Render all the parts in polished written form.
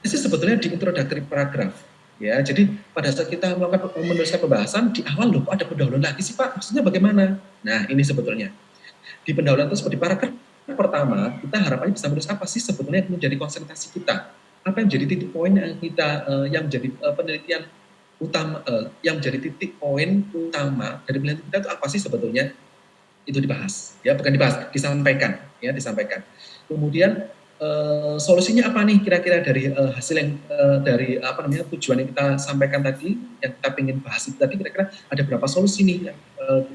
sih sebetulnya di introductory paragraph. Ya, jadi pada saat kita melakukan menuliskan pembahasan di awal loh, kok ada pendahuluan lagi sih Pak? Maksudnya bagaimana? Nah, ini sebetulnya di pendahuluan tersebut di paragraf pertama kita harapannya bisa menulis apa sih sebetulnya yang menjadi konsentrasi kita, apa yang menjadi titik poin yang kita yang menjadi penelitian utama, yang menjadi titik poin utama dari penelitian kita itu apa sih sebetulnya, itu dibahas ya, bukan dibahas, disampaikan ya, disampaikan. Kemudian solusinya apa nih kira-kira dari hasil yang dari apa namanya tujuan yang kita sampaikan tadi, yang kita ingin bahas itu tadi, kira-kira ada berapa solusi nih yang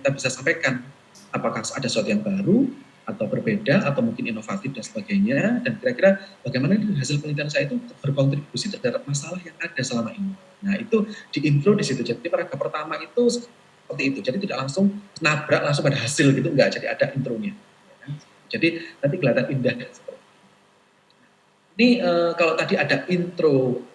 kita bisa sampaikan, apakah ada sesuatu yang baru atau berbeda atau mungkin inovatif dan sebagainya, dan kira-kira bagaimana hasil penelitian saya itu berkontribusi terhadap masalah yang ada selama ini. Nah, itu di intro di situ. Jadi paragraf pertama itu seperti itu. Jadi tidak langsung nabrak langsung pada hasil gitu, enggak, jadi ada intronya. Jadi nanti kelihatan indah. Ini kalau tadi ada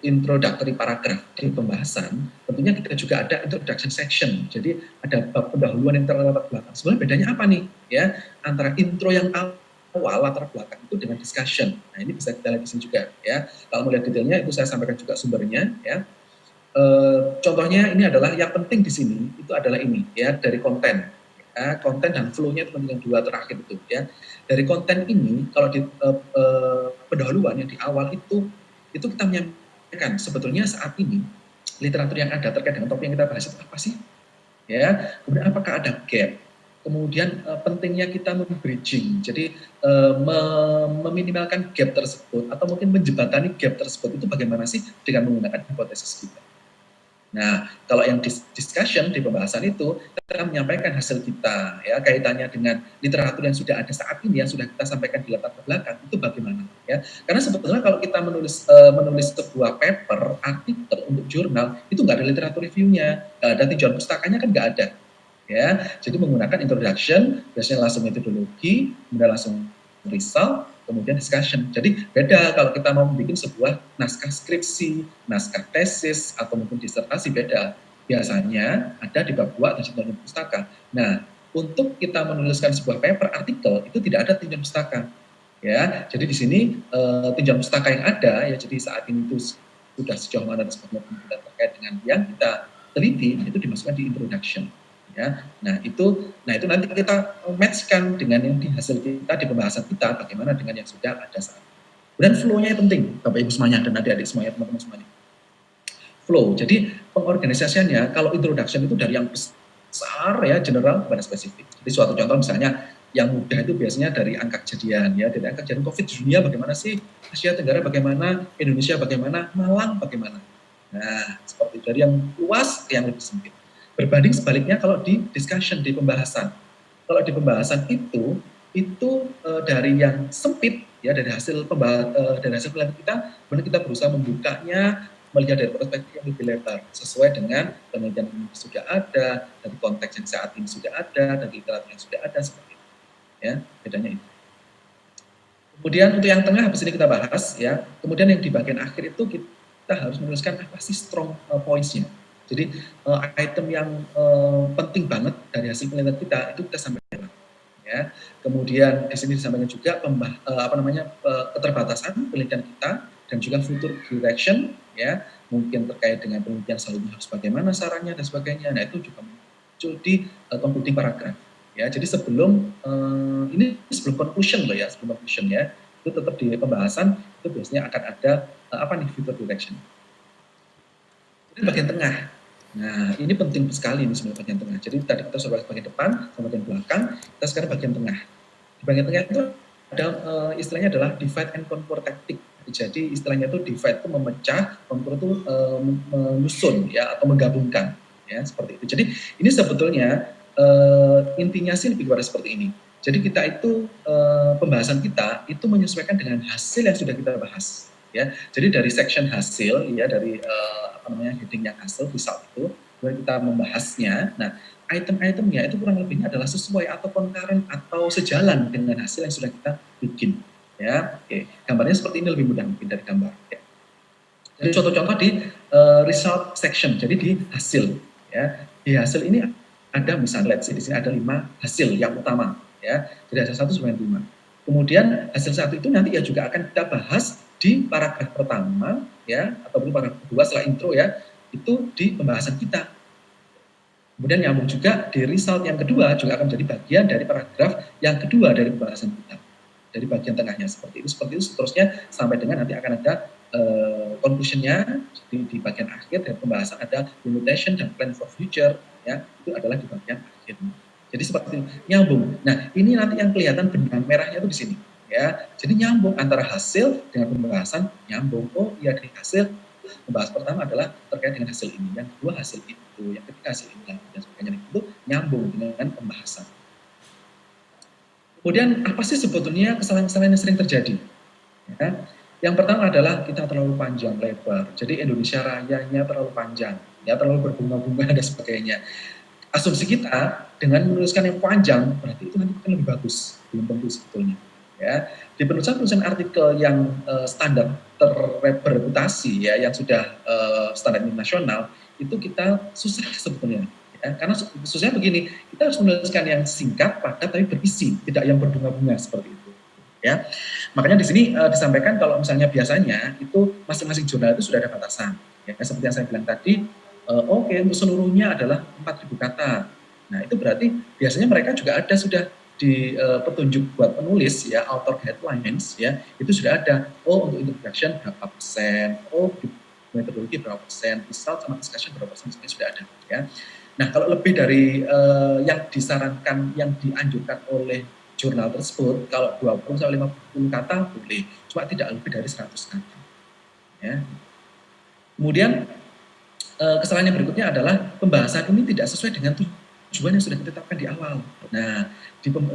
introductory paragraph di pembahasan, tentunya kita juga ada introduction section. Jadi ada bab pendahuluan yang terlatar belakang. Sebenarnya bedanya apa nih ya antara intro yang awal latar belakang itu dengan discussion. Nah, ini bisa kita lihat di sini juga ya. Kalau mau lihat detailnya itu saya sampaikan juga sumbernya ya. Contohnya ini adalah yang penting di sini itu adalah ini ya, dari konten. Konten dan flow-nya itu yang dua terakhir itu ya. Dari konten ini kalau di pendahuluan yang di awal itu kita menyampaikan sebetulnya saat ini literatur yang ada terkait dengan topik yang kita bahas itu apa sih ya, kemudian apakah ada gap, kemudian pentingnya kita membridging, jadi meminimalkan gap tersebut atau mungkin menjembatani gap tersebut itu bagaimana sih dengan menggunakan hipotesis kita. Nah, kalau yang discussion di pembahasan itu kita menyampaikan hasil kita ya, kaitannya dengan literatur yang sudah ada saat ini yang sudah kita sampaikan di latar belakang itu bagaimana ya. Karena sebetulnya kalau kita menulis sebuah paper, artikel untuk jurnal itu nggak ada literatur reviewnya, nggak ada tinjauan pustakanya, kan nggak ada ya. Jadi menggunakan introduction, biasanya langsung metodologi, kemudian langsung result, kemudian discussion. Jadi beda kalau kita mau bikin sebuah naskah skripsi, naskah tesis, atau mungkin disertasi, beda. Biasanya ada di bab 2 tinjauan pustaka. Nah, untuk kita menuliskan sebuah paper, artikel, itu tidak ada tinjauan pustaka. Ya, jadi di sini tinjauan pustaka yang ada, ya jadi saat ini itu sudah sejauh mana sebetulnya penelitian terkait dengan yang kita teliti, itu dimasukkan di introduction. Ya, nah itu nanti kita matchkan dengan yang di hasil kita di pembahasan kita, bagaimana dengan yang sudah ada saat ini. Dan flow-nya penting, Bapak Ibu semuanya dan adik-adik semuanya, teman-teman semuanya. Flow, jadi pengorganisasiannya kalau introduction itu dari yang besar ya, general kepada spesifik. Jadi suatu contoh misalnya yang mudah itu biasanya dari angka kejadian ya, dari angka kejadian COVID di dunia bagaimana sih, Asia Tenggara bagaimana, Indonesia bagaimana, Malang bagaimana. Nah, seperti dari yang luas ke yang lebih sempit. Berbanding sebaliknya kalau di discussion, di pembahasan. Kalau di pembahasan itu dari yang sempit ya, dari hasil penelitian kita, kemudian kita berusaha membukanya, melihat dari perspektif yang lebih lebar sesuai dengan penelitian yang sudah ada, dari konteks yang saat ini sudah ada, dari literatur yang sudah ada, seperti itu. Ya, bedanya itu. Kemudian untuk yang tengah habis ini kita bahas ya. Kemudian yang di bagian akhir itu kita harus menuliskan apa sih strong points-nya. Jadi item yang penting banget dari hasil penelitian kita itu kita sampaikan ya. Kemudian di sini disampaikan juga keterbatasan penelitian kita dan juga future direction ya, mungkin terkait dengan penelitian selanjutnya harus bagaimana sarannya dan sebagainya. Nah, itu juga muncul di concluding paragraph ya. Jadi sebelum conclusion loh ya, sebelum conclusion ya, itu tetap di pembahasan itu biasanya akan ada future direction. Ini bagian tengah. Nah, ini penting sekali ini sebenarnya bagian tengah. Jadi tadi kita sudah bagian depan sama bagian belakang, kita sekarang bagian tengah. Di bagian tengah itu ada istilahnya adalah divide and conquer tactic. Jadi istilahnya itu divide itu memecah, conquer itu menyusun ya atau menggabungkan ya, seperti itu. Jadi ini sebetulnya intinya sih lebih kepada seperti ini. Jadi kita itu pembahasan kita itu menyesuaikan dengan hasil yang sudah kita bahas ya. Jadi dari section hasil ya, dari headingnya hasil result itu, kemudian kita membahasnya. Nah, item-itemnya itu kurang lebihnya adalah sesuai atau concurrent atau sejalan dengan hasil yang sudah kita bikin. Ya, oke. Gambarnya seperti ini, lebih mudah mungkin dari gambar. Ya. Jadi contoh-contoh di result section, jadi di hasil. Ya, di hasil ini ada misalnya, di sini ada 5 hasil yang utama. Ya, jadi hasil 1 sampai 5. Kemudian hasil 1 itu nanti ya juga akan kita bahas di paragraf pertama, ya, ataupun paragraf kedua setelah intro ya, itu di pembahasan kita. Kemudian nyambung juga di result yang kedua juga akan menjadi bagian dari paragraf yang kedua dari pembahasan kita. Dari bagian tengahnya seperti itu seterusnya sampai dengan nanti akan ada conclusion-nya di bagian akhir dari pembahasan ada limitation dan plan for future ya, itu adalah di bagian akhir. Jadi seperti itu, nyambung. Nah, ini nanti yang kelihatan benang merahnya itu di sini ya. Jadi nyambung antara hasil dengan pembahasan, nyambung. Oh, iya di hasil pembahas pertama adalah terkait dengan hasil ini, yang kedua hasil itu, yang ketiga hasil ini, dan sebagainya. Itu nyambung dengan pembahasan. Kemudian apa sih sebetulnya kesalahan-kesalahan yang sering terjadi? Ya. Yang pertama adalah kita terlalu panjang lebar. Jadi Indonesia Rayanya terlalu panjang, ya terlalu berbunga-bunga dan sebagainya. Asumsi kita dengan menuliskan yang panjang berarti itu nanti akan lebih bagus, belum tentu sebetulnya. Ya, di penulisan artikel yang standar berreputasi ya, yang sudah standar internasional itu kita susah sebetulnya. Ya, karena susahnya begini, kita harus menuliskan yang singkat, padat, tapi berisi, tidak yang berbunga-bunga seperti itu. Ya, makanya di sini disampaikan kalau misalnya biasanya itu masing-masing jurnal itu sudah ada batasan. Ya, seperti yang saya bilang tadi, oke, untuk seluruhnya adalah 4.000 kata. Nah, itu berarti biasanya mereka juga ada sudah di petunjuk buat penulis ya, author guidelines ya, itu sudah ada. Oh, untuk introduction berapa persen, oh metodologi berapa persen, result sama discussion berapa persen, sudah ada ya. Nah, kalau lebih dari yang disarankan, yang dianjurkan oleh jurnal tersebut, kalau 20 sampai 50 kata boleh, cuma tidak lebih dari 100 kata. Ya. Kemudian kesalahan yang berikutnya adalah pembahasan ini tidak sesuai dengan tujuan yang sudah ditetapkan di awal. Nah,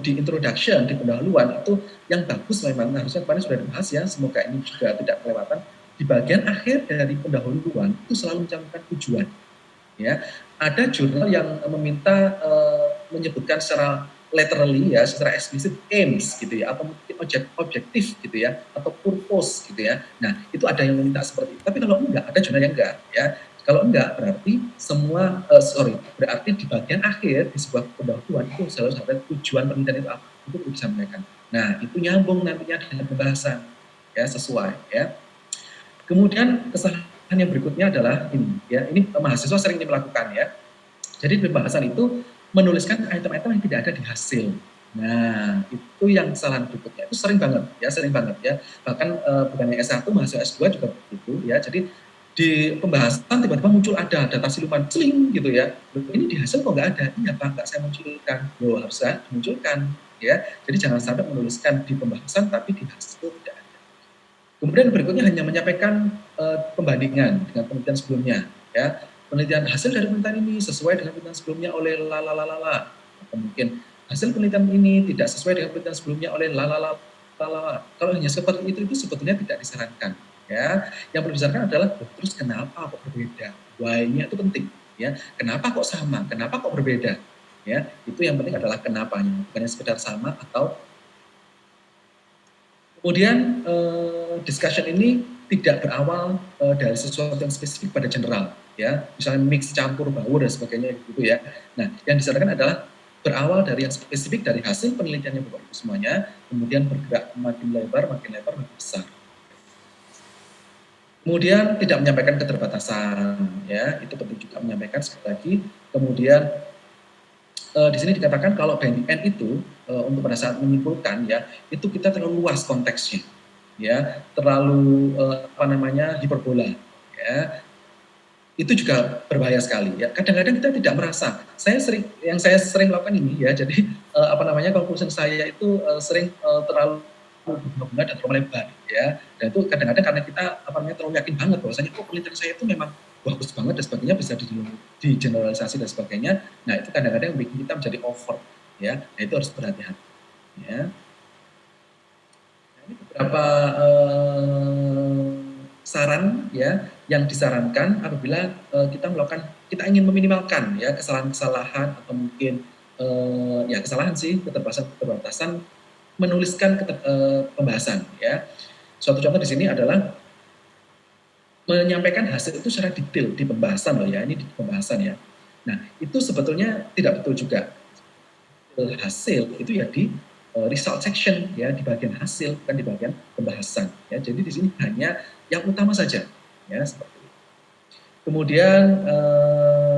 di introduction, di pendahuluan itu yang bagus memang harusnya kemarin sudah dibahas ya, semoga ini juga tidak kelewatan. Di bagian akhir dari pendahuluan itu selalu mencantumkan tujuan. Ya, ada jurnal yang meminta menyebutkan secara literally ya, secara eksplisit aims gitu ya, atau mungkin objektif gitu ya, atau purpose gitu ya. Nah, itu ada yang meminta seperti itu. Tapi kalau enggak, ada jurnal yang enggak ya. Kalau enggak berarti semua berarti di bagian akhir di sebuah pendahuluan itu selalu ada tujuan penelitian itu apa, itu perlu disampaikan. Nah, itu nyambung nantinya dengan pembahasan ya, sesuai ya. Kemudian kesalahan yang berikutnya adalah ini ya, ini mahasiswa sering melakukan ya. Jadi di pembahasan itu menuliskan item-item yang tidak ada di hasil. Nah, itu yang kesalahan berikutnya. Itu sering banget ya. Bahkan bukan hanya S1, mahasiswa S2 juga begitu ya. Jadi di pembahasan tiba-tiba muncul ada data siluman celing gitu ya. Ini di hasil kok nggak ada? Iya Pak, nggak saya munculkan. Loh, harusnya dimunculkan ya. Jadi jangan sampai menuliskan di pembahasan tapi di hasil tidak ada. Kemudian berikutnya hanya menyampaikan pembandingan dengan penelitian sebelumnya ya. Penelitian hasil dari penelitian ini sesuai dengan penelitian sebelumnya oleh lalalala, atau mungkin hasil penelitian ini tidak sesuai dengan penelitian sebelumnya oleh lalalala. Kalau hanya seperti itu sebetulnya tidak disarankan ya. Yang perlu disarankan adalah terus kenapa kok berbeda, why-nya itu penting ya. Kenapa kok sama, kenapa kok berbeda ya, itu yang penting adalah kenapanya, bukan sekedar sama. Atau kemudian discussion ini tidak berawal dari sesuatu yang spesifik pada general ya, misalnya mix, campur, baur dan sebagainya gitu ya. Nah, yang disarankan adalah berawal dari yang spesifik dari hasil penelitiannya Bapak Ibu semuanya, kemudian bergerak makin lebar, makin besar. Kemudian tidak menyampaikan keterbatasan ya, itu penting juga menyampaikan sekali lagi. Kemudian di sini dikatakan kalau banding N itu untuk pada saat menyimpulkan ya, itu kita terlalu luas konteksnya ya, terlalu hiperbola ya. Itu juga berbahaya sekali ya. Kadang-kadang kita tidak merasa. Saya sering melakukan ini ya. Jadi conclusion saya itu sering terlalu berbunga dan terlalu lebar ya. Dan itu kadang-kadang karena kita terlalu yakin banget bahwasanya penelitian saya itu memang bagus banget dan sebagainya, bisa digeneralisasi dan sebagainya. Nah, itu kadang-kadang bikin kita menjadi over ya. Nah, itu harus berhati-hati ya. Nah, ini beberapa saran ya yang disarankan apabila kita ingin meminimalkan ya kesalahan-kesalahan atau mungkin ya kesalahan sih, keterbatasan menuliskan pembahasan ya. Suatu contoh di sini adalah menyampaikan hasil itu secara detail di pembahasan loh ya, ini di pembahasan ya. Nah, itu sebetulnya tidak betul juga. Hasil itu ya di result section ya, di bagian hasil, bukan di bagian pembahasan ya. Jadi di sini hanya yang utama saja ya seperti itu. Kemudian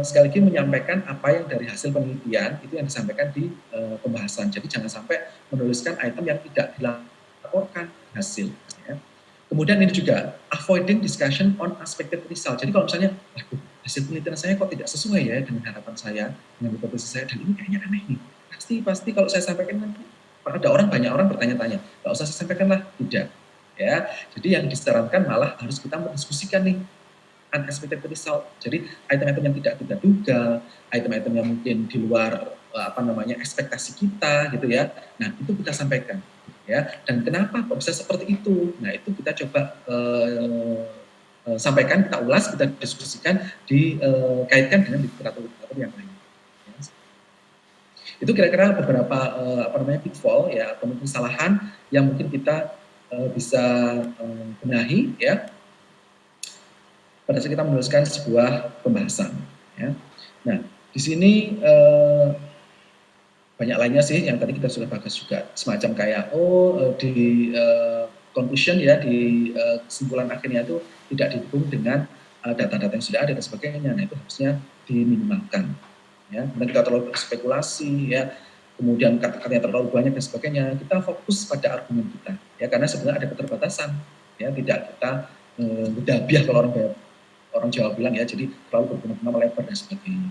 sekali lagi menyampaikan apa yang dari hasil penelitian itu yang disampaikan di pembahasan. Jadi jangan sampai menuliskan item yang tidak dilaporkan hasil. Ya. Kemudian ini juga avoiding discussion on expected result. Jadi kalau misalnya, hasil penelitian saya kok tidak sesuai ya dengan harapan saya, dengan hipotesis saya, dan ini kayaknya aneh nih. Pasti kalau saya sampaikan nanti ada banyak orang bertanya-tanya, nggak usah saya sampaikan lah, tidak. Ya, jadi yang disarankan malah harus kita mendiskusikan nih unexpected result. Jadi item-item yang tidak kita duga, item-item yang mungkin di luar ekspektasi kita gitu ya. Nah, itu kita sampaikan ya. Dan kenapa kok bisa seperti itu? Nah, itu kita coba sampaikan, kita ulas, kita diskusikan, dikaitkan dengan literatur yang lain. Ya. Itu kira-kira beberapa pitfall ya atau mungkin kesalahan yang mungkin kita bisa benahi ya pada saat kita menuliskan sebuah pembahasan. Ya. Nah, di sini banyak lainnya sih yang tadi kita sudah bahas juga, semacam kayak di conclusion ya, di kesimpulan akhirnya itu tidak didukung dengan data-data yang sudah ada dan sebagainya. Nah, itu harusnya diminimalkan. Ya, kemudian kita terlalu berspekulasi ya, kemudian kata-katanya terlalu banyak dan sebagainya. Kita fokus pada argumen kita ya, karena sebenarnya ada keterbatasan ya, tidak kita berdabiah kalau orang Jawa bilang ya, jadi terlalu berguna-guna melebar dan sebagainya.